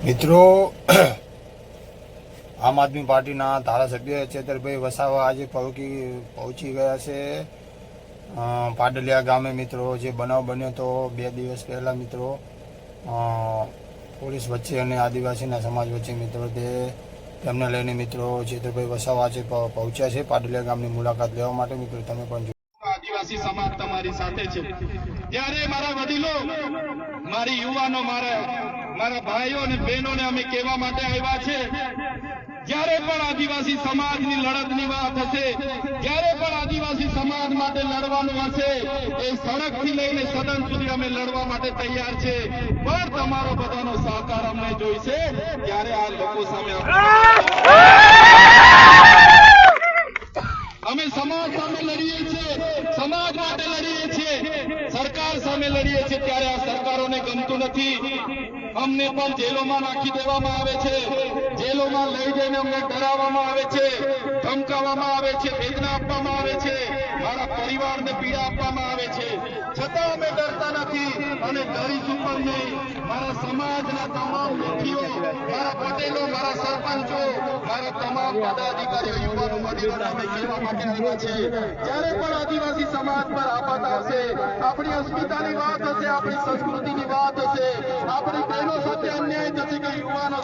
મિત્રો આમ આદમી પાર્ટીના ધારાસભ્ય ચેતરભાઈ વસાવા આજે પહોંચી ગયા છે પાડલિયા ગામે. મિત્રો જે બનાવ બન્યો તો 2 દિવસ પહેલા મિત્રો પોલીસ વચ્ચે અને આદિવાસીના સમાજ વચ્ચે મિત્રો તેમને લઈને મિત્રો ચેતરભાઈ વસાવા આજે પહોંચ્યા છે પાડલિયા ગામની મુલાકાત લેવા માટે. મિત્રો તમે પણ આદિવાસી સમાજ તમારી સાથે છે. ત્યારે મારા વડીલો, મારી યુવાનો, મારા ભાઈઓ અને બહેનોને અમે કહેવા માટે આવ્યા છે, જ્યારે પણ આદિવાસી સમાજની લડતની વાત હશે, જ્યારે પણ આદિવાસી સમાજ માટે લડવાનું હશે, એ સડકથી લઈને સદન સુધી અમે લડવા માટે તૈયાર છે. પણ તમારો બધાનો સહકાર અમને જોઈશે. ત્યારે આ લોકો સામે અમે સમાજ સામે લડીએ છીએ, સમાજ માટે લડીએ છીએ, સરકાર સામે લડીએ છીએ. ત્યારે આ સરકારોને ગમતું નથી. અમને પણ જેલોમાં નાખી દેવામાં આવે છે, જેલોમાં લઈ જઈને અમને ડરાવવામાં આવે છે, ધમકાવવામાં આવે છે, વેદના આપવામાં આવે છે, મારા પરિવારને પીડા આપવામાં આવે છે. છતાં અમે ડરતા નથી અને ડરીશું પણ નહીં. મારા સમાજના તમામ વ્યક્તિઓ, મારા પટેલો, મારા સરપંચો, મારા તમામ પદાધિકારીઓ, યુવાનો વડીલોને અમે કહેવા માટે આવ્યા છે, જ્યારે પણ આદિવાસી સમાજ પર આફત આવશે, આપણી અસ્મિતાની વાત હશે, આપણી સંસ્કૃતિની વાત હશે, આપણી બહેનો સાથે અન્યાય થશે કે યુવાનો